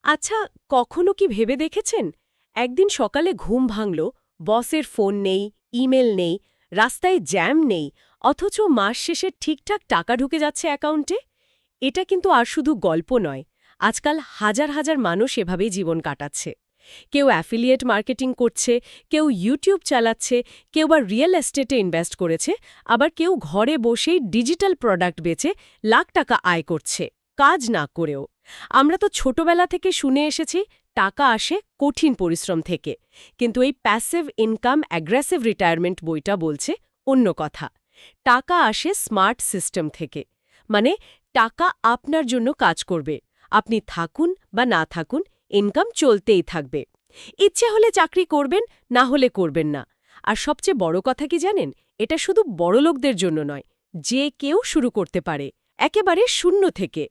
আচ্ছা, কখনো কি ভেবে দেখেছেন একদিন সকালে ঘুম ভাঙল, বসের ফোন নেই, ইমেল নেই, রাস্তায় জ্যাম নেই, অথচ মাস শেষে ঠিকঠাক টাকা ঢুকে যাচ্ছে অ্যাকাউন্টে? এটা কিন্তু আর শুধু গল্প নয়। আজকাল হাজার হাজার মানুষ এভাবেই জীবন কাটাচ্ছে। কেউ অ্যাফিলিয়েট মার্কেটিং করছে, কেউ ইউটিউব চালাচ্ছে, কেউ বা রিয়েল এস্টেটে ইনভেস্ট করেছে, আবার কেউ ঘরে বসেই ডিজিটাল প্রোডাক্ট বেচে লাখ টাকা আয় করছে, কাজ না করেও। আমরা তো ছোটবেলা থেকে শুনে এসেছি টাকা আসে কঠিন পরিশ্রম থেকে, কিন্তু এই প্যাসিভ ইনকাম অ্যাগ্রেসিভ রিটায়ারমেন্ট বইটা বলছে অন্য কথা। টাকা আসে স্মার্ট সিস্টেম থেকে, মানে টাকা আপনার জন্য কাজ করবে। আপনি থাকুন বা না থাকুন, ইনকাম চলতেই থাকবে। ইচ্ছে হলে চাকরি করবেন, না হলে করবেন না। আর সবচেয়ে বড় কথা কি জানেন, এটা শুধু বড়লোকদের জন্য নয়, যে কেউ শুরু করতে পারে একেবারে শূন্য থেকে।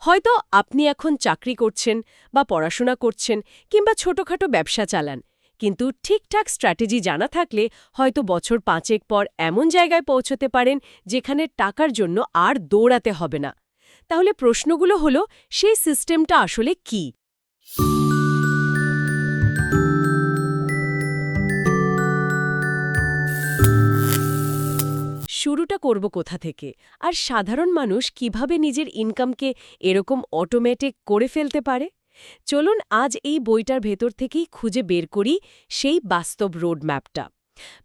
হয়তো আপনি এখন চাকরি করছেন বা পড়াশোনা করছেন কিংবা ছোটখাটো ব্যবসা চালান, কিন্তু ঠিকঠাক স্ট্র্যাটেজি জানা থাকলে হয়তো বছর 5 পর এমন জায়গায় পৌঁছতে পারেন যেখানে টাকার জন্য আর দৌড়াতে হবে না। তাহলে প্রশ্নগুলো হলো, সেই সিস্টেমটা আসলে কি? শুরুটা করব কোথা থেকে, আর সাধারণ মানুষ কিভাবে নিজের ইনকামকে এরকম অটোমেটিক করে ফেলতে পারে? চলুন আজ এই বইটার ভেতর থেকেই খুঁজে বের করি সেই বাস্তব রোডম্যাপটা।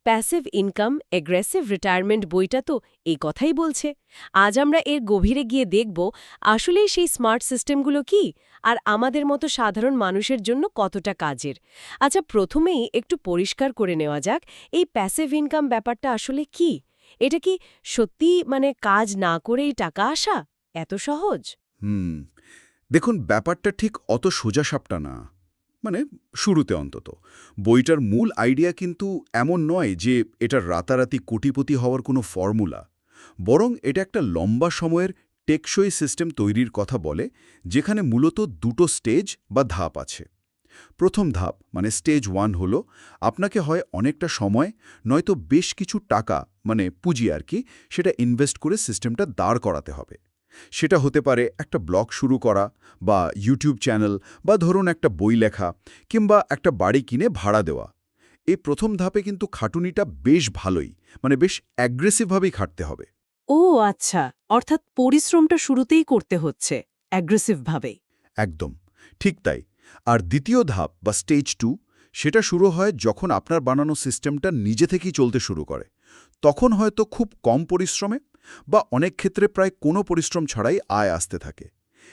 প্যাসিভ ইনকাম অ্যাগ্রেসিভ রিটায়ারমেন্ট বইটা তো এই কথাই বলছে। আজ আমরা এর গভীরে গিয়ে দেখব আসলেই সেই স্মার্ট সিস্টেমগুলো কি, আর আমাদের মতো সাধারণ মানুষের জন্য কতটা কাজের। আচ্ছা, প্রথমেই একটু পরিষ্কার করে নেওয়া যাক, এই প্যাসিভ ইনকাম ব্যাপারটা আসলে কি? এটা কি সত্যি কাজ না করেই টাকা আসা? এত সহজ? হুম দেখুন, ব্যাপারটা ঠিক অত সোজাসাপটা না। মানে শুরুতে অন্তত বইটার মূল আইডিয়া কিন্তু এমন নয় যে এটা রাতারাতি কোটিপতি হওয়ার কোনো ফর্মুলা। বরং এটা একটা লম্বা সময়ের টেকসই সিস্টেম তৈরির কথা বলে, যেখানে মূলত দুটো স্টেজ বা ধাপ আছে। প্রথম ধাপ মানে স্টেজ 1 হলো, আপনাকে হয় অনেকটা সময় নয়তো বেশ কিছু টাকা, মানে পুঁজি আর কি, সেটা ইনভেস্ট করে সিস্টেমটা দাঁড় করাতে হবে। সেটা হতে পারে একটা ব্লগ শুরু করা, বা ইউটিউব চ্যানেল, বা ধরুন একটা বই লেখা, কিংবা একটা বাড়ি কিনে ভাড়া দেওয়া। এই প্রথম ধাপে কিন্তু খাটুনিটা বেশ ভালোই, মানে বেশ অ্যাগ্রেসিভভাবেই খাটতে হবে। ও আচ্ছা, অর্থাৎ পরিশ্রমটা শুরুতেই করতে হচ্ছে অ্যাগ্রেসিভভাবেই। একদম ঠিক তাই। আর দ্বিতীয় ধাপ বা স্টেজ 2, সেটা শুরু হয় যখন আপনার বানানো সিস্টেমটা নিজে থেকেই চলতে শুরু করে। তখন হয়তো খুব কম পরিশ্রমে বা অনেক ক্ষেত্রে প্রায় কোনো পরিশ্রম ছাড়াই আয় আসতে থাকে।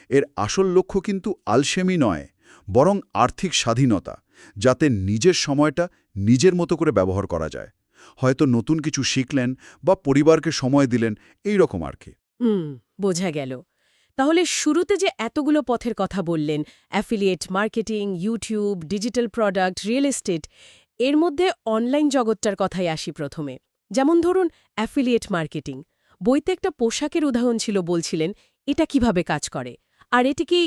এর আসল লক্ষ্য কিন্তু আলসেমি নয়, বরং আর্থিক স্বাধীনতা, যাতে নিজের সময়টা নিজের মতো করে ব্যবহার করা যায়। হয়তো নতুন কিছু শিখলেন বা পরিবারকে সময় দিলেন, এই রকম আর কি। বোঝা গেল। তাহলে শুরুতে যে এতগুলো পথের কথা বললেন, affiliate marketing, YouTube, digital product, real estate, এর মধ্যে অনলাইন জগৎটার কথাই আসি প্রথমে। যেমন ধরুন অ্যাফিলিয়েট মার্কেটিং। বইতে একটা পোশাকের উদাহরণ ছিল, বলছিলেন এটা কিভাবে কাজ করে। আর এটি কি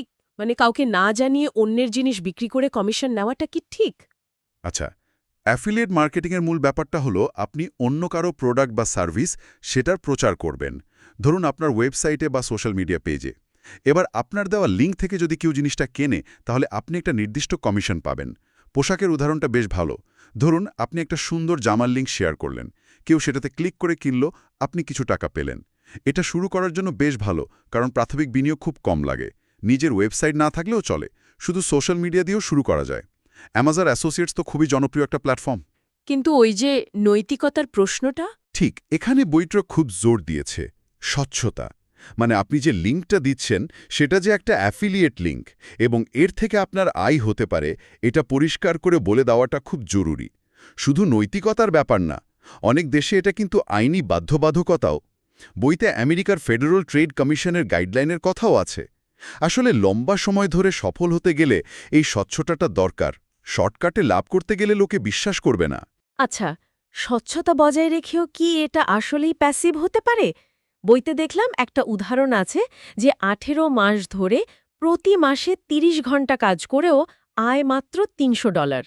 কাউকে না জানিয়ে অন্যের জিনিস বিক্রি করে কমিশন নেওয়াটা কি ঠিক? আচ্ছা, অ্যাফিলিয়েট মার্কেটিংয়ের মূল ব্যাপারটা হলো আপনি অন্য কারো প্রোডাক্ট বা সার্ভিস সেটার প্রচার করবেন। ধরুন আপনার ওয়েবসাইটে বা সোশ্যাল মিডিয়া পেজে। এবার আপনার দেওয়া লিঙ্ক থেকে যদি কেউ জিনিসটা কেনে, তাহলে আপনি একটা নির্দিষ্ট কমিশন পাবেন। পোশাকের উদাহরণটা বেশ ভালো। ধরুন আপনি একটা সুন্দর জামার লিঙ্ক শেয়ার করলেন, কেউ সেটাতে ক্লিক করে কিনল, আপনি কিছু টাকা পেলেন। এটা শুরু করার জন্য বেশ ভালো, কারণ প্রাথমিক বিনিয়োগ খুব কম লাগে। নিজের ওয়েবসাইট না থাকলেও চলে, শুধু সোশ্যাল মিডিয়া দিয়েও শুরু করা যায়। অ্যামাজন অ্যাসোসিয়েটস তো খুবই জনপ্রিয় একটা প্ল্যাটফর্ম। কিন্তু ওই যে নৈতিকতার প্রশ্নটা? ঠিক এখানে বইটা খুব জোর দিয়েছে স্বচ্ছতা। মানে আপনি যে লিঙ্কটা দিচ্ছেন সেটা যে একটা অ্যাফিলিয়েট লিঙ্ক এবং এর থেকে আপনার আয় হতে পারে, এটা পরিষ্কার করে বলে দেওয়াটা খুব জরুরি। শুধু নৈতিকতার ব্যাপার না, অনেক দেশে এটা কিন্তু আইনি বাধ্যবাধকতাও। বইতে আমেরিকার ফেডারেল ট্রেড কমিশনের গাইডলাইনের কথাও আছে। আসলে লম্বা সময় ধরে সফল হতে গেলে এই স্বচ্ছতাটা দরকার। শর্টকাটে লাভ করতে গেলে লোকে বিশ্বাস করবে না। আচ্ছা, স্বচ্ছতা বজায় রেখেও কি এটা আসলেই প্যাসিভ হতে পারে? বইতে দেখলাম একটা উদাহরণ আছে, যে 18 মাস ধরে প্রতি মাসে 30 ঘন্টা কাজ করেও আয় মাত্র $300।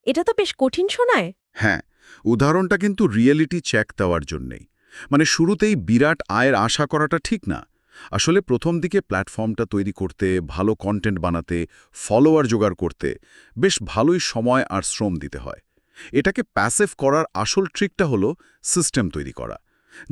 এটা তো বেশ কঠিন শোনায়। হ্যাঁ, উদাহরণটা কিন্তু রিয়েলিটি চেক দেওয়ার জন্যেই। মানে শুরুতেই বিরাট আয়ের আশা করাটা ঠিক না। আসলে প্রথম দিকে প্ল্যাটফর্মটা তৈরি করতে, ভালো কন্টেন্ট বানাতে, ফলোয়ার জোগাড় করতে বেশ ভালোই সময় আর শ্রম দিতে হয়। এটাকে প্যাসিভ করার আসল ট্রিকটা হলো সিস্টেম তৈরি করা।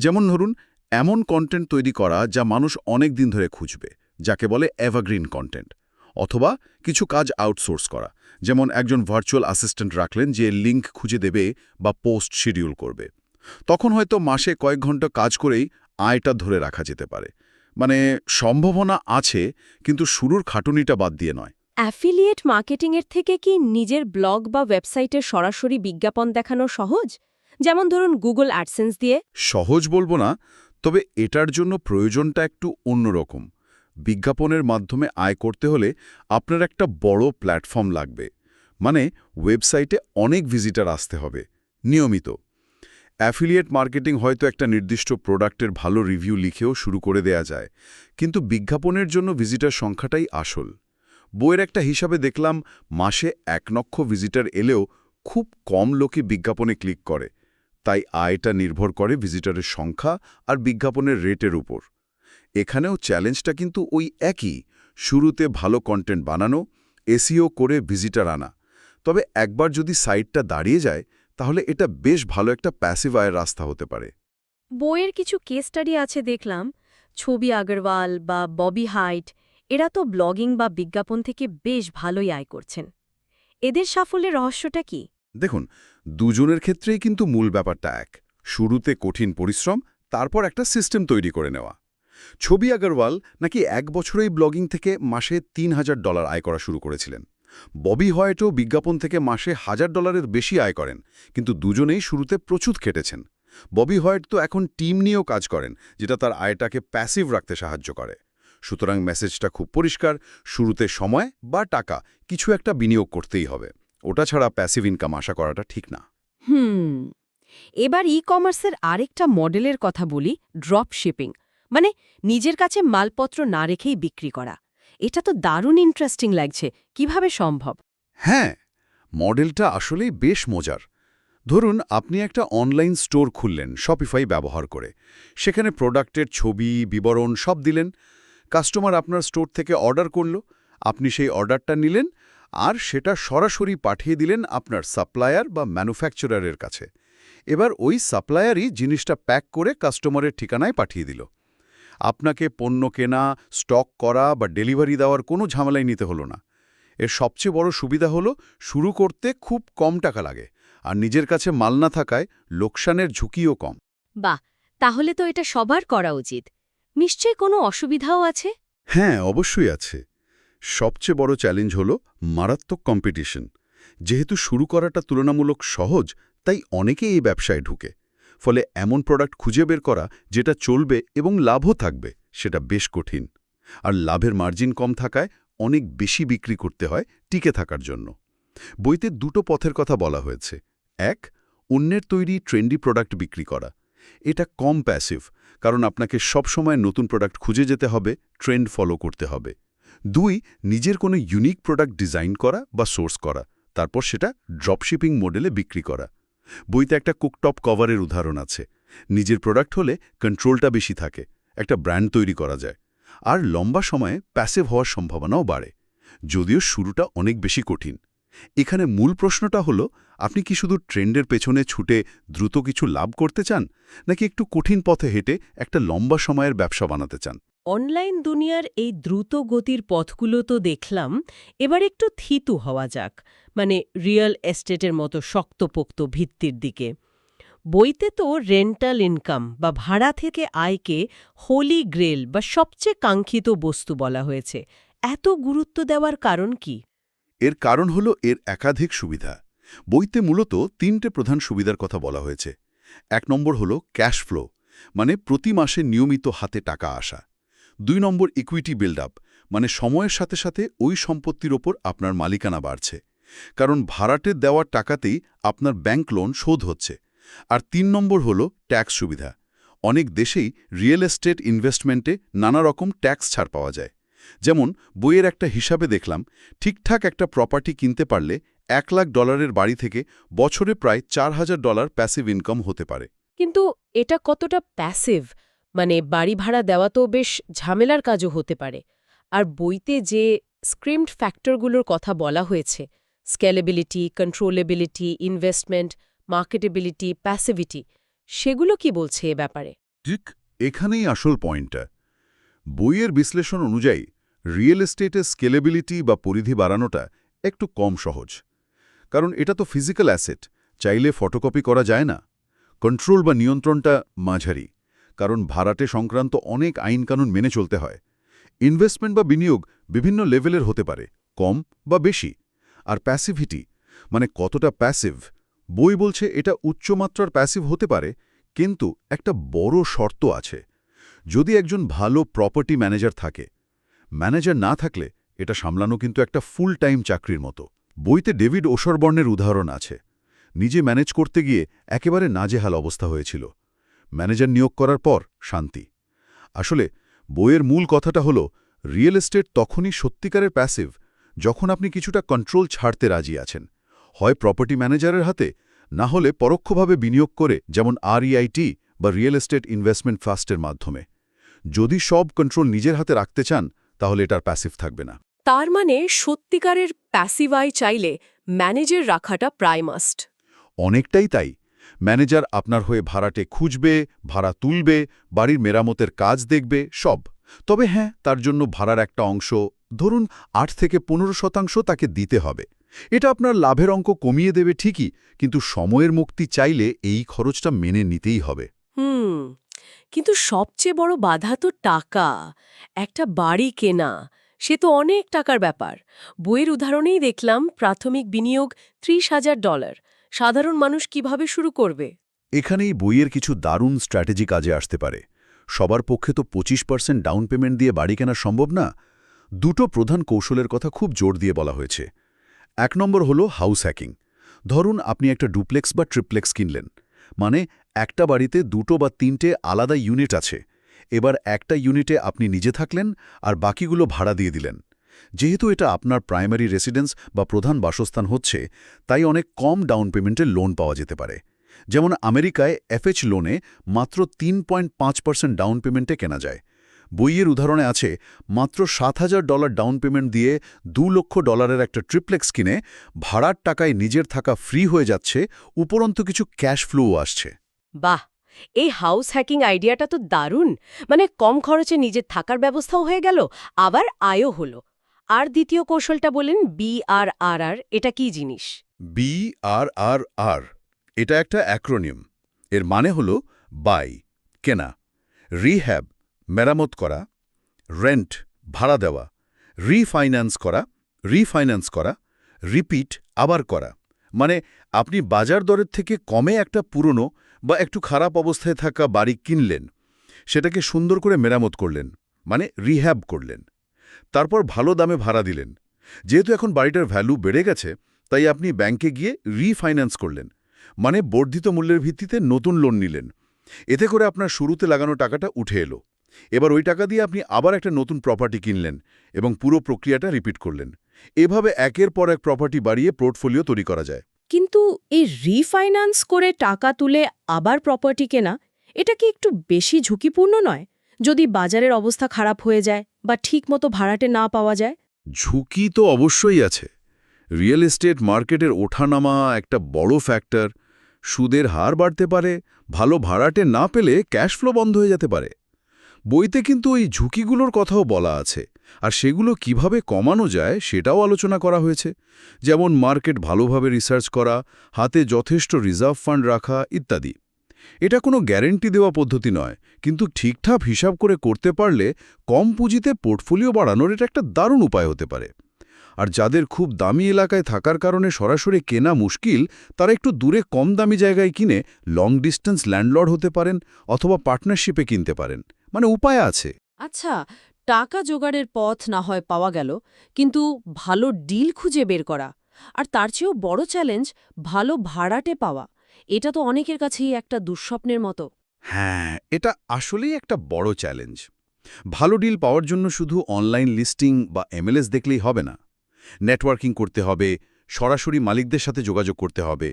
যেমন ধরুন, এমন কন্টেন্ট তৈরি করা যা মানুষ অনেক দিন ধরে খুঁজবে, যাকে বলে এভারগ্রিন কন্টেন্ট। অথবা কিছু কাজ আউটসোর্স করা, যেমন একজন ভার্চুয়াল অ্যাসিস্ট্যান্ট রাখলেন যে লিঙ্ক খুঁজে দেবে বা পোস্ট শিডিউল করবে। তখন হয়তো মাসে কয়েক ঘন্টা কাজ করেই আয়টা ধরে রাখা যেতে পারে। মানে সম্ভাবনা আছে, কিন্তু শুরুর খাটুনিটা বাদ দিয়ে নয়। অ্যাফিলিয়েট মার্কেটিংয়ের থেকে কি নিজের ব্লগ বা ওয়েবসাইটে সরাসরি বিজ্ঞাপন দেখানো সহজ? যেমন ধরুন গুগল অ্যাডসেন্স দিয়ে। সহজ বলবো না, তবে এটার জন্য প্রয়োজনটা একটু অন্যরকম। বিজ্ঞাপনের মাধ্যমে আয় করতে হলে আপনার একটা বড় প্ল্যাটফর্ম লাগবে। মানে ওয়েবসাইটে অনেক ভিজিটার আসতে হবে নিয়মিত। অ্যাফিলিয়েট মার্কেটিং হয়তো একটা নির্দিষ্ট প্রোডাক্টের ভালো রিভিউ লিখেও শুরু করে দেয়া যায়, কিন্তু বিজ্ঞাপনের জন্য ভিজিটার সংখ্যাটাই আসল। বইয়ের একটা হিসাবে দেখলাম, মাসে 1 লক্ষ ভিজিটার এলেও খুব কম লোকই বিজ্ঞাপনে ক্লিক করে। তাই আয়টা নির্ভর করে ভিজিটারের সংখ্যা আর বিজ্ঞাপনের রেটের উপর। এখানেও চ্যালেঞ্জটা কিন্তু ওই একই, শুরুতে ভালো কন্টেন্ট বানানো, এসইও করে ভিজিটার আনা। তবে একবার যদি সাইটটা দাঁড়িয়ে যায়, তাহলে এটা বেশ ভালো একটা প্যাসিভ আয়ের রাস্তা হতে পারে। বইয়ের কিছু কেস স্টাডি আছে দেখলাম, ছবি আগরওয়াল বা ববি হাইট, এরা তো ব্লগিং বা বিজ্ঞাপন থেকে বেশ ভালোই আয় করছেন। এদের সাফল্যের রহস্যটা কি? দেখুন, দুজনের ক্ষেত্রেই কিন্তু মূল ব্যাপারটা এক। শুরুতে কঠিন পরিশ্রম, তারপর একটা সিস্টেম তৈরি করে নেওয়া। ছবি আগরওয়াল নাকি 1 বছরেই ব্লগিং থেকে মাসে $3000 আয় করা শুরু করেছিলেন। ববি হোয়াইটও বিজ্ঞাপন থেকে মাসে $1000 বেশি আয় করেন, কিন্তু দুজনেই শুরুতে প্রচুর খেটেছেন। ববি হোয়াইট তো এখন টিম নিয়েও কাজ করেন, যেটা তার আয়টাকে প্যাসিভ রাখতে সাহায্য করে। সুতরাং মেসেজটা খুব পরিষ্কার, শুরুতে সময় বা টাকা কিছু একটা বিনিয়োগ করতেই হবে। ওটা ছাড়া প্যাসিভ ইনকাম আশা করাটা ঠিক না। এবার ই কমার্সের আরেকটা মডেলের কথা বলি, ড্রপ শিপিং, মানে নিজের কাছে মালপত্র না রেখেই বিক্রি করা। এটা তো দারুণ ইন্টারেস্টিং লাগছে, কিভাবে সম্ভব? হ্যাঁ, মডেলটা আসলেই বেশ মজার। ধরুন, আপনি একটা অনলাইন স্টোর খুললেন শপিফাই ব্যবহার করে। সেখানে প্রোডাক্টের ছবি, বিবরণ সব দিলেন। কাস্টমার আপনার স্টোর থেকে অর্ডার করল, আপনি সেই অর্ডারটা নিলেন আর সেটা সরাসরি পাঠিয়ে দিলেন আপনার সাপ্লায়ার বা ম্যানুফ্যাকচারারের কাছে। এবার ওই সাপ্লায়ারই জিনিসটা প্যাক করে কাস্টমারের ঠিকানায় পাঠিয়ে দিল। আপনাকে পণ্য কেনা, স্টক করা বা ডেলিভারি দেওয়ার কোনো ঝামেলাই নিতে হলো না। এর সবচেয়ে বড় সুবিধা হলো শুরু করতে খুব কম টাকা লাগে, আর নিজের কাছে মাল না থাকায় লোকসানের ঝুঁকিও কম। বাহ, তাহলে তো এটা সবার করা উচিত। নিশ্চয়ই কোনো অসুবিধাও আছে? হ্যাঁ, অবশ্যই আছে। সবচেয়ে বড় চ্যালেঞ্জ হলো মারাত্মক কম্পিটিশন। যেহেতু শুরু করাটা তুলনামূলক সহজ, তাই অনেকেই এই ব্যবসায় ঢুকে। ফলে এমন প্রোডাক্ট খুঁজে বের করা যেটা চলবে এবং লাভও থাকবে, সেটা বেশ কঠিন। আর লাভের মার্জিন কম থাকায় অনেক বেশি বিক্রি করতে হয় টিকে থাকার জন্য। বইতে 2টো পথের কথা বলা হয়েছে। 1, অন্যের তৈরি ট্রেন্ডি প্রোডাক্ট বিক্রি করা। এটা কম প্যাসিভ, কারণ আপনাকে সবসময় নতুন প্রোডাক্ট খুঁজে যেতে হবে, ট্রেন্ড ফলো করতে হবে। 2, নিজের কোনো ইউনিক প্রোডাক্ট ডিজাইন করা বা সোর্স করা, তারপর সেটা ড্রপশিপিং মডেলে বিক্রি করা। বইতে একটা কুকটপ কভারের উদাহরণ আছে। নিজের প্রোডাক্ট হলে কন্ট্রোলটা বেশি থাকে, একটা ব্র্যান্ড তৈরি করা যায়, আর লম্বা সময়ে প্যাসিভ হওয়ার সম্ভাবনাও বাড়ে। যদিও শুরুটা অনেক বেশি কঠিন। এখানে মূল প্রশ্নটা হলো, আপনি কি শুধু ট্রেন্ডের পেছনে ছুটে দ্রুত কিছু লাভ করতে চান, নাকি একটু কঠিন পথে হেঁটে একটা লম্বা সময়ের ব্যবসা বানাতে চান? অনলাইন দুনিয়ার এই দ্রুত গতির পথগুলো তো দেখলাম, এবার একটু থিতু হওয়া যাক, মানে রিয়েল এস্টেটের মতো শক্তপোক্ত ভিত্তির দিকে। বইতে তো রেন্টাল ইনকাম বা ভাড়া থেকে আয়কে হোলি গ্রেল বা সবচেয়ে কাঙ্ক্ষিত বস্তু বলা হয়েছে। এত গুরুত্ব দেওয়ার কারণ কি? এর কারণ হলো এর একাধিক সুবিধা। বইতে মূলত 3টে প্রধান সুবিধার কথা বলা হয়েছে। 1 নম্বর হলো ক্যাশ ফ্লো, মানে প্রতি মাসে নিয়মিত হাতে টাকা আসা। 2 নম্বর ইকুইটি বিল্ড আপ, মানে সময়ের সাথে সাথে ওই সম্পত্তির ওপর আপনার মালিকানা বাড়ছে, কারণ ভাড়াটে দেওয়ার টাকাতেই আপনার ব্যাংক লোন শোধ হচ্ছে। আর 3 নম্বর হলো ট্যাক্স সুবিধা। অনেক দেশেই রিয়েল এস্টেট ইনভেস্টমেন্টে নানা রকম ট্যাক্স ছাড় পাওয়া যায়। যেমন বইয়ের একটা হিসাবে দেখলাম, ঠিকঠাক একটা প্রপার্টি কিনতে পারলে $1 লাখ বাড়ি থেকে বছরে প্রায় $4000 প্যাসিভ ইনকাম হতে পারে। কিন্তু এটা কতটা প্যাসিভ? মানে বাড়ি ভাড়া দেওয়া তো বেশ ঝামেলার কাজও হতে পারে। আর বইতে যে স্ক্রিমড ফ্যাক্টরগুলোর কথা বলা হয়েছে, স্কেলেবিলিটি, কন্ট্রোলেবিলিটি, ইনভেস্টমেন্ট, মার্কেটেবিলিটি, প্যাসিভিটি, সেগুলো কি বলছে এ ব্যাপারে? ঠিক এখানেই আসল পয়েন্টটা। বইয়ের বিশ্লেষণ অনুযায়ী রিয়েল এস্টেটের স্কেলেবিলিটি বা পরিধি বাড়ানোটা একটু কম সহজ। কারণ এটা তো ফিজিক্যাল অ্যাসেট, চাইলে ফটোকপি করা যায় না। কন্ট্রোল বা নিয়ন্ত্রণটা মাঝারি, কারণ ভাড়াটে সংক্রান্ত অনেক আইনকানুন মেনে চলতে হয়। ইনভেস্টমেন্ট বা বিনিয়োগ বিভিন্ন লেভেলের হতে পারে, কম বা বেশি। আর প্যাসিভিটি মানে কতটা প্যাসিভ, বই বলছে এটা উচ্চমাত্রার প্যাসিভ হতে পারে, কিন্তু একটা বড় শর্ত আছে। যদি একজন ভালো প্রপার্টি ম্যানেজার থাকে। ম্যানেজার না থাকলে এটা সামলানো কিন্তু একটা ফুল টাইম চাকরির মতো। বইতে ডেভিড ওশরবর্নের উদাহরণ আছে। নিজে ম্যানেজ করতে গিয়ে একেবারে নাজেহাল অবস্থা হয়েছিল। ম্যানেজার নিয়োগ করার পর শান্তি। আসলে বইয়ের মূল কথাটা হলো, রিয়েল এস্টেট তখনই সত্যিকারের প্যাসিভ যখন আপনি কিছুটা কন্ট্রোল ছাড়তে রাজি আছেন, হয় প্রপার্টি ম্যানেজারের হাতে, না হলে পরোক্ষভাবে বিনিয়োগ করে, যেমন REIT বা রিয়েল এস্টেট ইনভেস্টমেন্ট ফাস্টের মাধ্যমে। যদি সব কন্ট্রোল নিজের হাতে রাখতে চান, তাহলে এটার প্যাসিভ থাকবে না। তার মানে সত্যিকারের প্যাসিভ আয় চাইলে ম্যানেজার রাখাটা প্রায় মাস্ট। অনেকটাই তাই। ম্যানেজার আপনার হয়ে ভাড়াটে খুঁজবে, ভাড়া তুলবে, বাড়ির মেরামতের কাজ দেখবে, সব। তবে হ্যাঁ, তার জন্য ভাড়ার একটা অংশ, ধরুন ৮ থেকে ১৫% তাকে দিতে হবে। এটা আপনার লাভের অঙ্ক কমিয়ে দেবে ঠিকই, কিন্তু সময়ের মুক্তি চাইলে এই খরচটা মেনে নিতেই হবে। কিন্তু সবচেয়ে বড় বাধা তো টাকা। একটা বাড়ি কেনা, সে তো অনেক টাকার ব্যাপার। বইয়ের উদাহরণেই দেখলাম প্রাথমিক বিনিয়োগ $৩০,০০০। সাধারণ মানুষ কিভাবে শুরু করবে? এখানেই বইয়ের কিছু দারুণ স্ট্র্যাটেজি কাজে আসতে পারে। সবার পক্ষে তো ২৫% ডাউন পেমেন্ট দিয়ে বাড়ি কেনা সম্ভব না। দুটো প্রধান কৌশলের কথা খুব জোর দিয়ে বলা হয়েছে। ১ নম্বর হলো হাউস হ্যাকিং। ধরুন আপনি একটা ডুপ্লেক্স বা ট্রিপ্লেক্স কিনলেন, মানে একটা বাড়িতে ২টো বা ৩টে আলাদা ইউনিট আছে। এবার একটা ইউনিটে আপনি নিজে থাকলেন আর বাকিগুলো ভাড়া দিয়ে দিলেন। যেহেতু এটা আপনার প্রাইমারি রেসিডেন্স বা প্রধান বাসস্থান হচ্ছে, তাই অনেক কম ডাউন পেমেন্টে লোন পাওয়া যেতে পারে। যেমন আমেরিকায় FH লোনে মাত্র ৩.৫% ডাউন পেমেন্টে কেনা যায়। বইয়ের উদাহরণে আছে মাত্র $৭,০০০ ডাউন পেমেন্ট দিয়ে $2 লক্ষ একটা ট্রিপ্লেক্স কিনে ভাড়ার টাকায় নিজের থাকা ফ্রি হয়ে যাচ্ছে, উপরন্তু কিছু ক্যাশ ফ্লোও আসছে। বাহ, এই হাউস হ্যাকিং আইডিয়াটা তো দারুণ। মানে কম খরচে নিজের থাকার ব্যবস্থাও হয়ে গেল, আবার আয়ও হলো। আর দ্বিতীয় কৌশলটা বলেন BRRR, এটা কি জিনিস? BRRR এটা একটা অ্যাক্রোনিম। এর মানে হলো বাই, কেনা; রিহ্যাব, মেরামত করা; রেন্ট, ভাড়া দেওয়া; রিফাইন্যান্স করা; রিপিট, আবার করা। মানে আপনি বাজার দরের থেকে কমে একটা পুরনো বা একটু খারাপ অবস্থায় থাকা বাড়ি কিনলেন, সেটাকে সুন্দর করে মেরামত করলেন, মানে রিহ্যাব করলেন। তারপর ভালো দামে ভাড়া দিলেন। যেহেতু এখন বাড়িটার ভ্যালু বেড়ে গেছে, তাই আপনি ব্যাংকে গিয়ে রিফাইন্যান্স করলেন, মানে বর্ধিত মূল্যের ভিত্তিতে নতুন লোন নিলেন। এতে করে আপনার শুরুতে লাগানো টাকাটা উঠে এলো। এবার ওই টাকা দিয়ে আপনি আবার একটা নতুন প্রপার্টি কিনলেন এবং পুরো প্রক্রিয়াটা রিপিট করলেন। এভাবে একের পর এক প্রপার্টি বাড়িয়ে পোর্টফোলিও তৈরি করা যায়। কিন্তু এই রিফাইন্যান্স করে টাকা তুলে আবার প্রপার্টি কেনা, এটা কি একটু বেশি ঝুঁকিপূর্ণ নয়? যদি বাজারের অবস্থা খারাপ হয়ে যায় বা ঠিকমতো ভাড়াটে না পাওয়া যায়? ঝুঁকি তো অবশ্যই আছে। রিয়েল এস্টেট মার্কেটের ওঠানামা একটা বড় ফ্যাক্টর। সুদের হার বাড়তে পারে, ভালো ভাড়াটে না পেলে ক্যাশ ফ্লো বন্ধ হয়ে যেতে পারে। বইতে কিন্তু ওই ঝুঁকিগুলোর কথাও বলা আছে, আর সেগুলো কিভাবে কমানো যায় সেটাও আলোচনা করা হয়েছে। যেমন মার্কেট ভালোভাবে রিসার্চ করা, হাতে যথেষ্ট রিজার্ভ ফান্ড রাখা ইত্যাদি। এটা কোনো গ্যারেন্টি দেওয়া পদ্ধতি নয়, কিন্তু ঠিকঠাক হিসাব করে করতে পারলে কম পুঁজিতে পোর্টফোলিও বাড়ানোর এটা একটা দারুণ উপায় হতে পারে। আর যাদের খুব দামি এলাকায় থাকার কারণে সরাসরি কেনা মুশকিল, তারা একটু দূরে কম দামি জায়গায় কিনে লং ডিস্টেন্স ল্যান্ডলর্ড হতে পারেন, অথবা পার্টনারশিপে কিনতে পারেন। মানে উপায় আছে। আচ্ছা, টাকা জোগাড়ের পথ না হয় পাওয়া গেল, কিন্তু ভালো ডিল খুঁজে বের করা, আর তার চেয়েও বড় চ্যালেঞ্জ ভালো ভাড়াটে পাওয়া, এটা তো অনেকের কাছেই একটা দুঃস্বপ্নের মতো। হ্যাঁ, এটা আসলেই একটা বড় চ্যালেঞ্জ। ভালো ডিল পাওয়ার জন্য শুধু অনলাইন লিস্টিং বা MLS দেখলেই হবে না। নেটওয়ার্কিং করতে হবে, সরাসরি মালিকদের সাথে যোগাযোগ করতে হবে,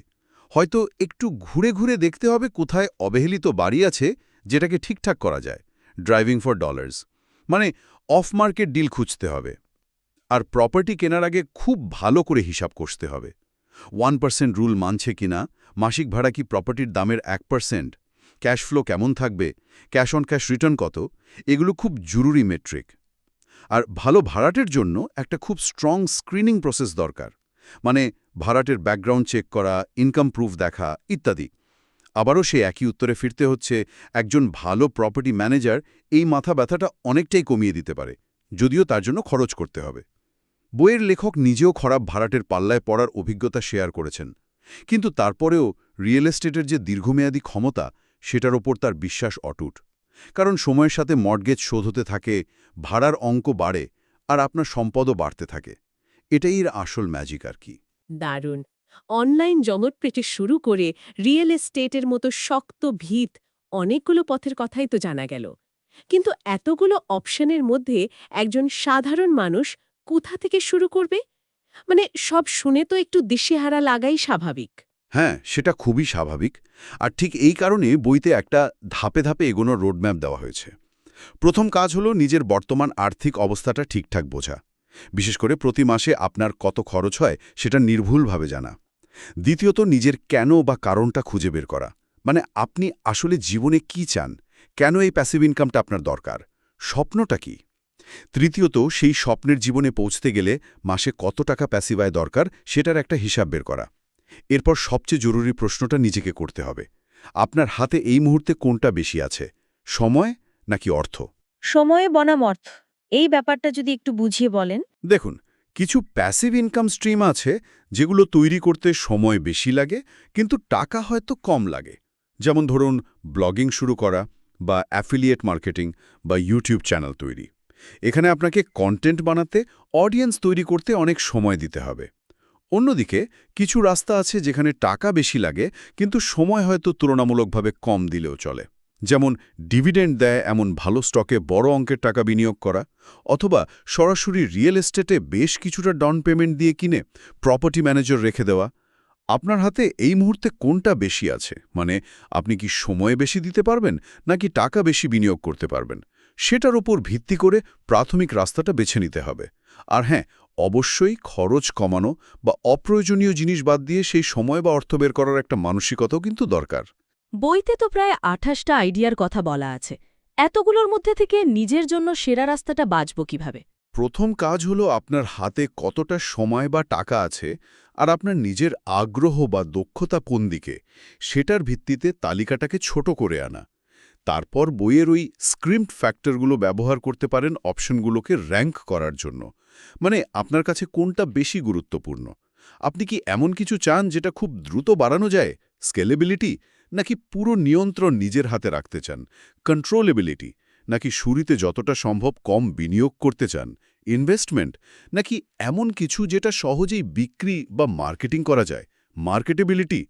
হয়তো একটু ঘুরে ঘুরে দেখতে হবে কোথায় অবহেলিত বাড়ি আছে যেটাকে ঠিকঠাক করা যায়। ড্রাইভিং ফর ডলার্স, মানে অফ মার্কেট ডিল খুঁজতে হবে। আর প্রপার্টি কেনার আগে খুব ভালো করে হিসাব কষতে হবে। 1% রুল মানছে কিনা, মাসিক ভাড়া কি প্রপার্টির দামের 1%, ক্যাশ ফ্লো কেমন থাকবে, ক্যাশ অন ক্যাশ রিটার্ন কত, এগুলো খুব জরুরি মেট্রিক। আর ভালো ভাড়াটের জন্য একটা খুব স্ট্রং স্ক্রিনিং প্রসেস দরকার, মানে ভাড়াটের ব্যাকগ্রাউন্ড চেক করা, ইনকাম প্রুফ দেখা ইত্যাদি। আবারও সে একই উত্তরে ফিরতে হচ্ছে, একজন ভালো প্রপার্টি ম্যানেজার এই মাথা ব্যথাটা অনেকটাই কমিয়ে দিতে পারে, যদিও তার জন্য খরচ করতে হবে। বইয়ের লেখক নিজেও খারাপ ভাড়াটের পাল্লায় পড়ার অভিজ্ঞতা শেয়ার করেছেন, কিন্তু তারপরেও রিয়েল এস্টেটের যে দীর্ঘমেয়াদী ক্ষমতা, সেটার ওপর তার বিশ্বাস অটুট। কারণ সময়ের সাথে মর্টগেজ শোধ হতে থাকে, ভাড়ার অঙ্ক বাড়ে, আর আপনার সম্পদও বাড়তে থাকে। এটাই এর আসল ম্যাজিক আর কি। দারুণ। অনলাইন জগৎ শুরু করে রিয়েল এস্টেটের মতো শক্ত ভিত অনেকগুলো পথের কথাই তো জানা গেল। কিন্তু এতগুলো অপশনের মধ্যে একজন সাধারণ মানুষ কোথা থেকে শুরু করবে? মানে সব শুনে তো একটু দিশেহারা লাগাই স্বাভাবিক। হ্যাঁ, সেটা খুবই স্বাভাবিক। আর ঠিক এই কারণে বইতে একটা ধাপে ধাপে এগোনোর রোডম্যাপ দেওয়া হয়েছে। প্রথম কাজ হলো নিজের বর্তমান আর্থিক অবস্থাটা ঠিকঠাক বোঝা, বিশেষ করে প্রতি মাসে আপনার কত খরচ হয় সেটা নির্ভুলভাবে জানা। দ্বিতীয়ত, নিজের কেন বা কারণটা খুঁজে বের করা, মানে আপনি আসলে জীবনে কি চান, কেন এই প্যাসিভ ইনকামটা আপনার দরকার, স্বপ্নটা কি। তৃতীয়ত, সেই স্বপ্নের জীবনে পৌঁছতে গেলে মাসে কত টাকা প্যাসিভ আয় দরকার সেটার একটা হিসাব বের করা। এরপর সবচেয়ে জরুরি প্রশ্নটা নিজেকে করতে হবে, আপনার হাতে এই মুহূর্তে কোনটা বেশি আছে, সময় নাকি অর্থ? সময়ে বনাম অর্থ, এই ব্যাপারটা যদি একটু বুঝিয়ে বলেন। দেখুন, কিছু প্যাসিভ ইনকাম স্ট্রিম আছে যেগুলো তৈরি করতে সময় বেশি লাগে কিন্তু টাকা হয়তো কম লাগে। যেমন ধরুন ব্লগিং শুরু করা, বা অ্যাফিলিয়েট মার্কেটিং, বা ইউটিউব চ্যানেল তৈরি। এখানে আপনাকে কন্টেন্ট বানাতে, অডিয়েন্স তৈরি করতে অনেক সময় দিতে হবে। অন্যদিকে কিছু রাস্তা আছে যেখানে টাকা বেশি লাগে কিন্তু সময় হয়তো তুলনামূলকভাবে কম দিলেও চলে। যেমন ডিভিডেন্ড দেয় এমন ভালো স্টকে বড় অঙ্কের টাকা বিনিয়োগ করা, অথবা সরাসরি রিয়েল এস্টেটে বেশ কিছুটা ডাউন পেমেন্ট দিয়ে কিনে প্রপার্টি ম্যানেজার রেখে দেওয়া। আপনার হাতে এই মুহূর্তে কোনটা বেশি আছে, মানে আপনি কি সময় বেশি দিতে পারবেন নাকি টাকা বেশি বিনিয়োগ করতে পারবেন, সেটার উপর ভিত্তি করে প্রাথমিক রাস্তাটা বেছে নিতে হবে। আর হ্যাঁ, অবশ্যই খরচ কমানো বা অপ্রয়োজনীয় জিনিস বাদ দিয়ে সেই সময় বা অর্থ বের করার একটা মানসিকতাও কিন্তু দরকার। বইতে তো প্রায় ২৮টা আইডিয়ার কথা বলা আছে। এতগুলোর মধ্যে থেকে নিজের জন্য সেরা রাস্তাটা বাছব কিভাবে? প্রথম কাজ হলো আপনার হাতে কতটা সময় বা টাকা আছে, আর আপনার নিজের আগ্রহ বা দক্ষতা কোন দিকে, সেটার ভিত্তিতে তালিকাটাকে ছোট করে আনা। তারপর বইয়ের ওই স্ক্রিপ্ট ফ্যাক্টরগুলো ব্যবহার করতে পারেন অপশনগুলোকে র্যাঙ্ক করার জন্য, মানে আপনার কাছে কোনটা বেশি গুরুত্বপূর্ণ। আপনি কি এমন কিছু চান যেটা খুব দ্রুত বাড়ানো যায়, স্কেলেবিলিটি, নাকি পুরো নিয়ন্ত্রণ নিজের হাতে রাখতে চান, কন্ট্রোলেবিলিটি, নাকি শুরুতে যতটা সম্ভব কম বিনিয়োগ করতে চান, ইনভেস্টমেন্ট, নাকি এমন কিছু যেটা সহজেই বিক্রি বা মার্কেটিং করা যায়, মার্কেটেবিলিটি,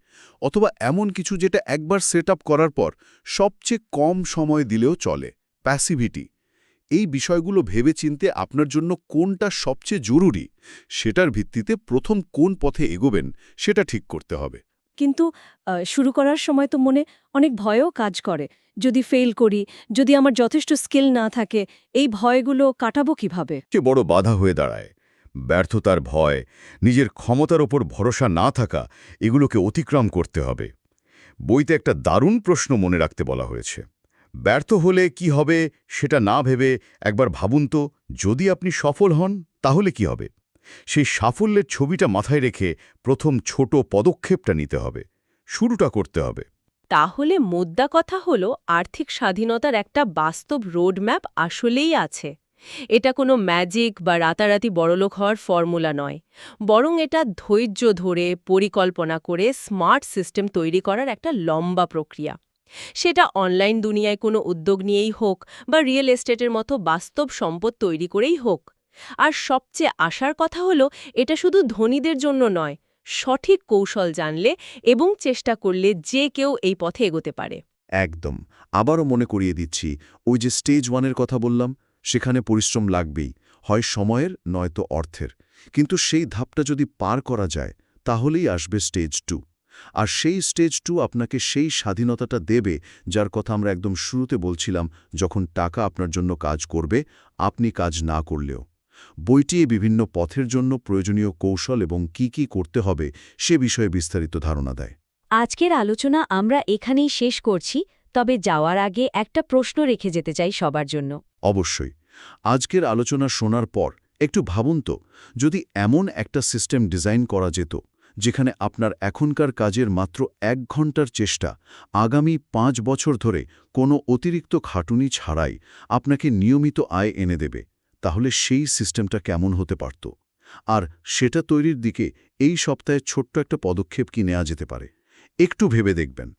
অথবা এমন কিছু যেটা একবার সেট করার পর সবচেয়ে কম সময় দিলেও চলে, প্যাসিভিটি। এই বিষয়গুলো ভেবেচিন্তে আপনার জন্য কোনটা সবচেয়ে জরুরি, সেটার ভিত্তিতে প্রথম কোন পথে এগোবেন সেটা ঠিক করতে হবে। কিন্তু শুরু করার সময় তো মনে অনেক ভয়ও কাজ করে। যদি ফেল করি, যদি আমার যথেষ্ট স্কিল না থাকে, এই ভয়গুলো কাটাবো কিভাবে? সবচেয়ে বড় বাধা হয়ে দাঁড়ায় ব্যর্থতার ভয়, নিজের ক্ষমতার ওপর ভরসা না থাকা, এগুলোকে অতিক্রম করতে হবে। বইতে একটা দারুণ প্রশ্ন মনে রাখতে বলা হয়েছে, ব্যর্থ হলে কি হবে সেটা না ভেবে একবার ভাবুন তো, যদি আপনি সফল হন তাহলে কি হবে। সেই সাফল্যের ছবিটা মাথায় রেখে প্রথম ছোট পদক্ষেপটা নিতে হবে, শুরুটা করতে হবে। তাহলে মোদ্দা কথা হলো আর্থিক স্বাধীনতার একটা বাস্তব রোডম্যাপ আসলেই আছে। এটা কোনো ম্যাজিক বা রাতারাতি বড়লোক হওয়ার ফর্মুলা নয়, বরং এটা ধৈর্য ধরে পরিকল্পনা করে স্মার্ট সিস্টেম তৈরি করার একটা লম্বা প্রক্রিয়া। সেটা অনলাইন দুনিয়ায় কোনো উদ্যোগ নিয়েই হোক বা রিয়েল এস্টেটের মতো বাস্তব সম্পদ তৈরি করেই হোক। আর সবচেয়ে আশার কথা হলো এটা শুধু ধনীদের জন্য নয়, সঠিক কৌশল জানলে এবং চেষ্টা করলে যে কেউ এই পথে এগোতে পারে। একদম। আবারও মনে করিয়ে দিচ্ছি, ওই যে স্টেজ 1-এর কথা বললাম, সেখানে পরিশ্রম লাগবেই, হয় সময়ের নয়তো অর্থের। কিন্তু সেই ধাপটা যদি পার করা যায় তাহলেই আসবে স্টেজ 2, আর সেই স্টেজ 2 আপনাকে সেই স্বাধীনতাটা দেবে যার কথা আমরা একদম শুরুতে বলছিলাম, যখন টাকা আপনার জন্য কাজ করবে, আপনি কাজ না করলেও। বইটি এই বিভিন্ন পথের জন্য প্রয়োজনীয় কৌশল এবং কি করতে হবে সে বিষয়ে বিস্তারিত ধারণা দেয়। আজকের আলোচনা আমরা এখানেই শেষ করছি, তবে যাওয়ার আগে একটা প্রশ্ন রেখে যেতে চাই সবার জন্য। অবশ্যই। আজকের আলোচনা শোনার পর একটু ভাবুন তো, যদি এমন একটা সিস্টেম ডিজাইন করা যেত যেখানে আপনার এখনকার কাজের মাত্র 1 ঘন্টার চেষ্টা আগামী 5 বছর ধরে কোনো অতিরিক্ত খাটুনি ছাড়াই আপনাকে নিয়মিত আয় এনে দেবে, তাহলে সেই সিস্টেমটা কেমন হতে পারত? আর সেটা তৈরির দিকে এই সপ্তাহে ছোট্ট একটা পদক্ষেপ কি নেওয়া যেতে পারে? একটু ভেবে দেখবেন।